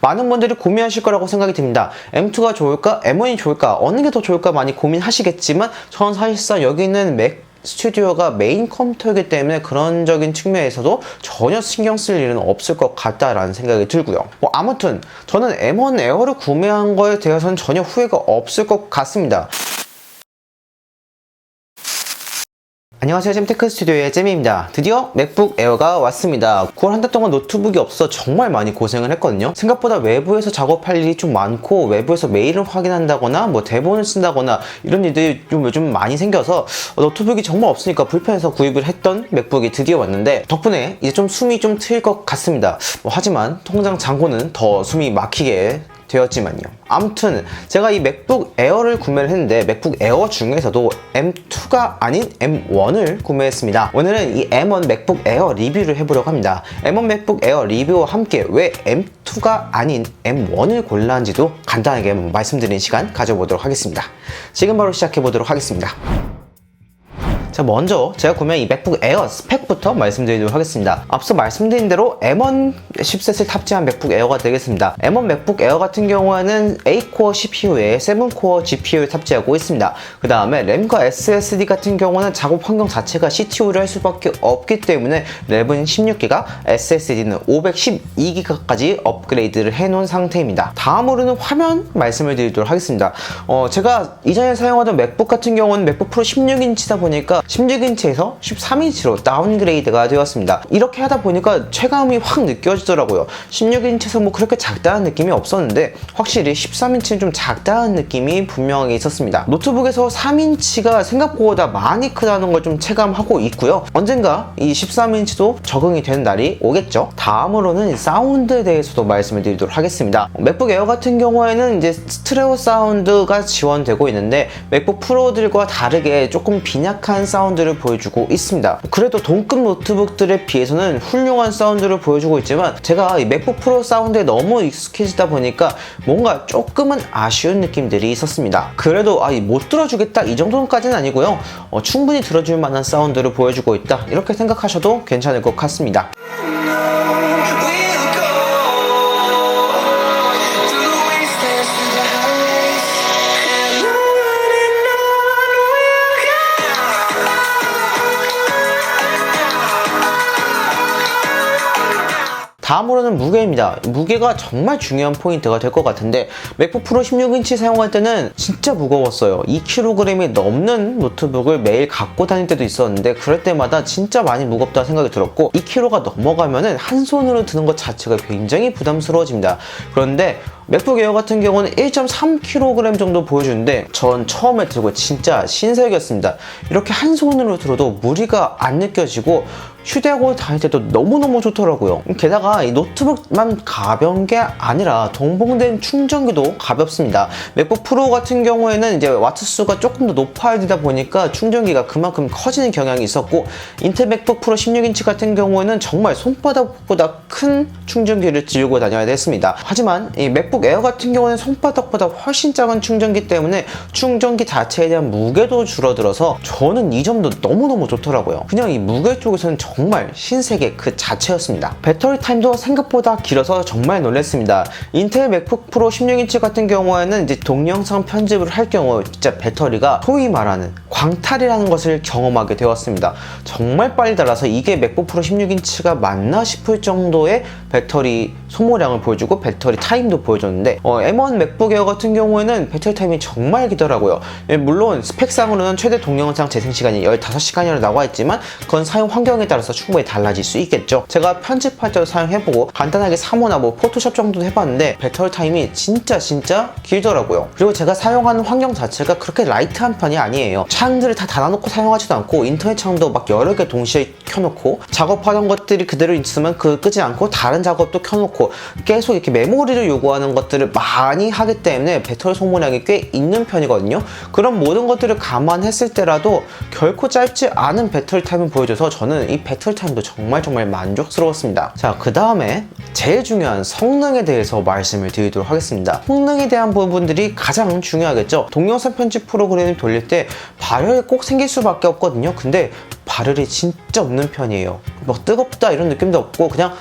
많은 분들이 고민하실 거라고 생각이 듭니다. M2가 좋을까? M1이 좋을까? 어느 게 더 좋을까? 많이 고민하시겠지만 저는 사실상 여기 있는 맥 스튜디오가 메인 컴퓨터이기 때문에 그런적인 측면에서도 전혀 신경 쓸 일은 없을 것 같다라는 생각이 들고요. 아무튼 저는 M1 에어를 구매한 거에 대해서는 전혀 후회가 없을 것 같습니다. 안녕하세요, 잼테크 스튜디오의 잼입니다. 드디어 맥북 에어가 왔습니다. 9월 한 달 동안 노트북이 없어 정말 많이 고생을 했거든요. 생각보다 외부에서 작업할 일이 좀 많고 외부에서 메일을 확인한다거나 뭐 대본을 쓴다거나 이런 일들이 좀 요즘 많이 생겨서 노트북이 정말 없으니까 불편해서 구입을 했던 맥북이 드디어 왔는데 덕분에 이제 좀 숨이 좀 트일 것 같습니다. 하지만 통장 잔고는 더 숨이 막히게 되었지만요. 아무튼 제가 이 맥북 에어를 구매를 했는데 맥북 에어 중에서도 M2가 아닌 M1을 구매했습니다. 오늘은 이 M1 맥북 에어 리뷰를 해보려고 합니다. M1 맥북 에어 리뷰와 함께 왜 M2가 아닌 M1을 골랐는지도 간단하게 말씀드리는 시간 가져보도록 하겠습니다. 지금 바로 시작해보도록 하겠습니다. 자, 먼저 제가 구매한 이 맥북 에어 스펙부터 말씀드리도록 하겠습니다. 앞서 말씀드린 대로 M1 칩셋을 탑재한 맥북 에어가 되겠습니다. M1 맥북 에어 같은 경우에는 8코어 CPU에 7코어 GPU를 탑재하고 있습니다. 그 다음에 램과 SSD 같은 경우는 작업 환경 자체가 CTO를 할 수밖에 없기 때문에 램은 16기가, SSD는 512기가까지 업그레이드를 해놓은 상태입니다. 다음으로는 화면 말씀을 드리도록 하겠습니다. 제가 이전에 사용하던 맥북 같은 경우는 맥북 프로 16인치다 보니까 16인치에서 13인치로 다운그레이드가 되었습니다. 이렇게 하다 보니까 체감이 확 느껴지더라고요. 16인치에서 뭐 그렇게 작다는 느낌이 없었는데 확실히 13인치는 좀 작다는 느낌이 분명하게 있었습니다. 노트북에서 3인치가 생각보다 많이 크다는 걸 좀 체감하고 있고요. 언젠가 이 13인치도 적응이 되는 날이 오겠죠. 다음으로는 사운드에 대해서도 말씀을 드리도록 하겠습니다. 맥북 에어 같은 경우에는 이제 스테레오 사운드가 지원되고 있는데 맥북 프로들과 다르게 조금 빈약한 사운드를 보여주고 있습니다. 그래도 동급 노트북들에 비해서는 훌륭한 사운드를 보여주고 있지만 제가 이 맥북 프로 사운드에 너무 익숙해지다 보니까 뭔가 조금은 아쉬운 느낌들이 있었습니다. 그래도 못 들어주겠다 이 정도까지는 아니고요. 충분히 들어줄 만한 사운드를 보여주고 있다 이렇게 생각하셔도 괜찮을 것 같습니다. 다음으로는 무게입니다. 무게가 정말 중요한 포인트가 될 것 같은데 맥북 프로 16인치 사용할 때는 진짜 무거웠어요. 2kg이 넘는 노트북을 매일 갖고 다닐 때도 있었는데 그럴 때마다 진짜 많이 무겁다 생각이 들었고 2kg가 넘어가면은 한 손으로 드는 것 자체가 굉장히 부담스러워집니다. 그런데 맥북 에어 같은 경우는 1.3kg 정도 보여주는데 전 처음에 들고 진짜 신세계였습니다. 이렇게 한 손으로 들어도 무리가 안 느껴지고 휴대하고 다닐 때도 너무너무 좋더라고요. 게다가 이 노트북만 가벼운 게 아니라 동봉된 충전기도 가볍습니다. 맥북 프로 같은 경우에는 이제 와트수가 조금 더 높아야 되다 보니까 충전기가 그만큼 커지는 경향이 있었고 인텔 맥북 프로 16인치 같은 경우에는 정말 손바닥보다 큰 충전기를 들고 다녀야 됐습니다. 하지만 이 맥북 에어 같은 경우는 손바닥보다 훨씬 작은 충전기 때문에 충전기 자체에 대한 무게도 줄어들어서 저는 이 점도 너무너무 좋더라고요. 그냥 이 무게 쪽에서는 정말 신세계 그 자체였습니다. 배터리 타임도 생각보다 길어서 정말 놀랐습니다. 인텔 맥북 프로 16인치 같은 경우에는 이제 동영상 편집을 할 경우 진짜 배터리가 소위 말하는 광탈이라는 것을 경험하게 되었습니다. 정말 빨리 닳아서 이게 맥북 프로 16인치가 맞나 싶을 정도의 배터리 소모량을 보여주고 배터리 타임도 보여줬는데 M1 맥북 에어 같은 경우에는 배터리 타임이 정말 기더라고요. 물론 스펙상으로는 최대 동영상 재생 시간이 15시간이라고 나와 있지만 그건 사용 환경에 따라서 충분히 달라질 수 있겠죠. 제가 편집할 때도 사용해보고 간단하게 사모나 뭐 포토샵 정도도 해봤는데 배터리 타임이 진짜 길더라고요. 그리고 제가 사용하는 환경 자체가 그렇게 라이트한 편이 아니에요. 창들을 다 닫아놓고 사용하지도 않고 인터넷 창도 막 여러 개 동시에 켜놓고 작업하던 것들이 그대로 있으면 끄지 않고 다른 작업도 켜놓고 계속 이렇게 메모리를 요구하는 것들을 많이 하기 때문에 배터리 소모량이 꽤 있는 편이거든요. 그런 모든 것들을 감안했을 때라도 결코 짧지 않은 배터리 타임을 보여줘서 저는 이 배터리 타임도 정말 만족스러웠습니다. 자, 그 다음에 제일 중요한 성능에 대해서 말씀을 드리도록 하겠습니다. 성능에 대한 부분들이 가장 중요하겠죠. 동영상 편집 프로그램을 돌릴 때 발열이 꼭 생길 수밖에 없거든요. 근데 발열이 진짜 없는 편이에요. 막 뜨겁다 이런 느낌도 없고 그냥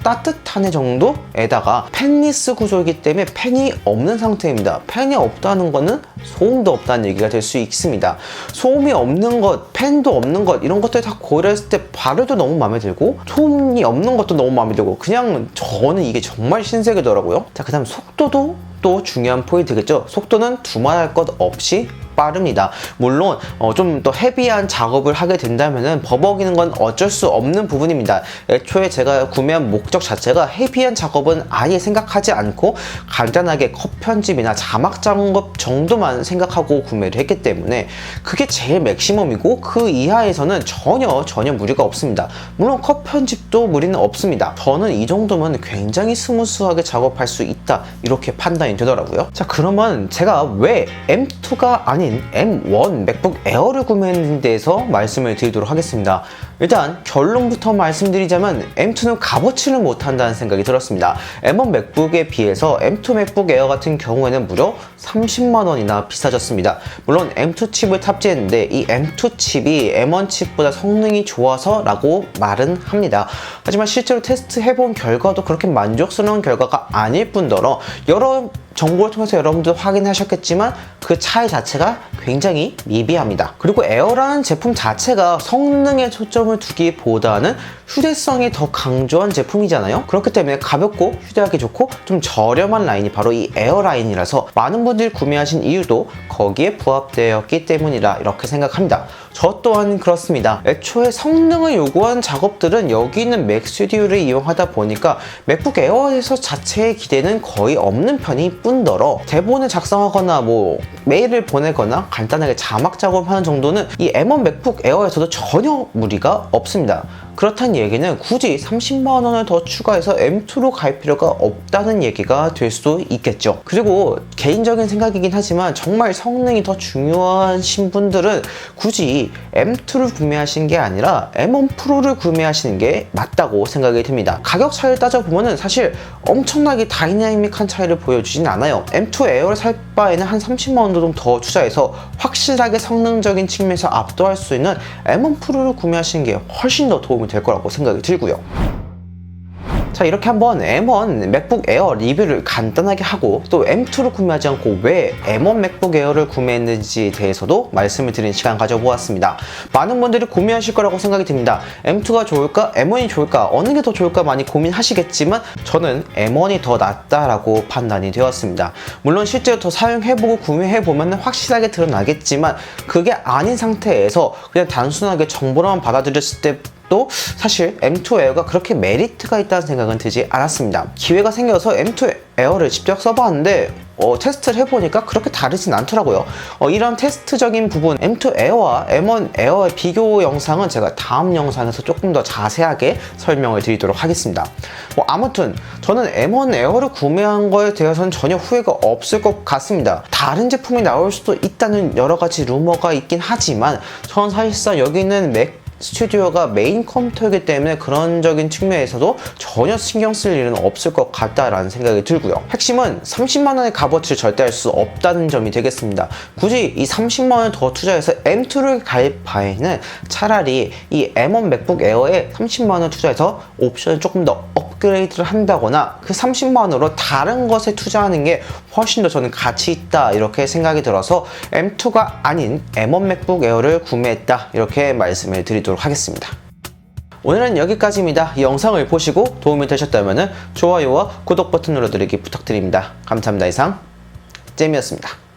따뜻하네 정도에다가 팬리스 구조이기 때문에 팬이 없는 상태입니다. 팬이 없다는 거는 소음도 없다는 얘기가 될 수 있습니다. 소음이 없는 것, 팬도 없는 것, 이런 것들 다 고려했을 때 발열도 너무 마음에 들고 소음이 없는 것도 너무 마음에 들고, 그냥 저는 이게 정말 신세계더라고요. 자, 그 다음 속도도 또 중요한 포인트겠죠. 속도는 두말할 것 없이 빠릅니다. 물론 좀 더 헤비한 작업을 하게 된다면은 버벅이는 건 어쩔 수 없는 부분입니다. 애초에 제가 구매한 목적 자체가 헤비한 작업은 아예 생각하지 않고 간단하게 컷 편집이나 자막 작업 정도만 생각하고 구매를 했기 때문에 그게 제일 맥시멈이고, 그 이하에서는 전혀 무리가 없습니다. 물론 컷 편집도 무리는 없습니다. 저는 이 정도면 굉장히 스무스하게 작업할 수 있다, 이렇게 판단이 되더라고요. 자, 그러면 제가 왜 M2가 아닌 M1 맥북 에어를 구매했는지에 대해서 말씀을 드리도록 하겠습니다. 일단 결론부터 말씀드리자면 M2는 값어치를 못한다는 생각이 들었습니다. M1 맥북에 비해서 M2 맥북 에어 같은 경우에는 무려 30만원이나 비싸졌습니다. 물론 M2 칩을 탑재했는데 이 M2 칩이 M1 칩보다 성능이 좋아서 라고 말은 합니다. 하지만 실제로 테스트 해본 결과도 그렇게 만족스러운 결과가 아닐 뿐더러 여러 정보를 통해서 여러분도 확인하셨겠지만 그 차이 자체가 굉장히 미비합니다. 그리고 에어라는 제품 자체가 성능에 초점을 두기보다는 휴대성이 더 강조한 제품이잖아요. 그렇기 때문에 가볍고 휴대하기 좋고 좀 저렴한 라인이 바로 이 에어 라인이라서 많은 분들이 구매하신 이유도 거기에 부합되었기 때문이라 이렇게 생각합니다. 저 또한 그렇습니다. 애초에 성능을 요구한 작업들은 여기 있는 맥 스튜디오를 이용하다 보니까 맥북 에어에서 자체의 기대는 거의 없는 편이 뿐더러 대본을 작성하거나 메일을 보내거나 간단하게 자막 작업하는 정도는 이 M1 맥북 에어에서도 전혀 무리가 없습니다. 그렇다는 얘기는 굳이 30만원을 더 추가해서 M2로 갈 필요가 없다는 얘기가 될 수도 있겠죠. 그리고 개인적인 생각이긴 하지만 정말 성능이 더 중요하신 분들은 굳이 M2를 구매하시는 게 아니라 M1 프로를 구매하시는 게 맞다고 생각이 듭니다. 가격 차이를 따져보면 사실 엄청나게 다이나믹한 차이를 보여주진 않아요. M2 에어를 살 바에는 한 30만원 정도 더 투자해서 확실하게 성능적인 측면에서 압도할 수 있는 M1 프로를 구매하시는 게 훨씬 더 도움이 될 거라고 생각이 들고요. 자, 이렇게 한번 M1 맥북 에어 리뷰를 간단하게 하고 또 M2를 구매하지 않고 왜 M1 맥북 에어를 구매했는지에 대해서도 말씀을 드리는 시간 가져보았습니다. 많은 분들이 고민하실 거라고 생각이 듭니다. M2가 좋을까? M1이 좋을까? 어느 게 더 좋을까? 많이 고민하시겠지만 저는 M1이 더 낫다라고 판단이 되었습니다. 물론 실제로 더 사용해보고 구매해보면 확실하게 드러나겠지만 그게 아닌 상태에서 그냥 단순하게 정보로만 받아들였을 때 또 사실 M2 에어가 그렇게 메리트가 있다는 생각은 들지 않았습니다. 기회가 생겨서 M2 에어를 직접 써봤는데 테스트를 해보니까 그렇게 다르진 않더라고요. 이런 테스트적인 부분 M2 에어와 M1 에어의 비교 영상은 제가 다음 영상에서 조금 더 자세하게 설명을 드리도록 하겠습니다. 아무튼 저는 M1 에어를 구매한 거에 대해서는 전혀 후회가 없을 것 같습니다. 다른 제품이 나올 수도 있다는 여러 가지 루머가 있긴 하지만 저는 사실상 여기 있는 맥 스튜디오가 메인 컴퓨터이기 때문에 그런적인 측면에서도 전혀 신경 쓸 일은 없을 것 같다라는 생각이 들고요. 핵심은 30만원의 값어치를 절대 할 수 없다는 점이 되겠습니다. 굳이 이 30만원을 더 투자해서 M2를 갈 바에는 차라리 이 M1 맥북 에어에 30만원 투자해서 옵션을 조금 더 업그레이드를 한다거나 그 30만원으로 다른 것에 투자하는 게 훨씬 더 저는 가치 있다, 이렇게 생각이 들어서 M2가 아닌 M1 맥북 에어를 구매했다, 이렇게 말씀을 드리도록 하겠습니다. 오늘은 여기까지입니다. 이 영상을 보시고 도움이 되셨다면 좋아요와 구독 버튼 눌러드리기 부탁드립니다. 감사합니다. 이상 잼이었습니다.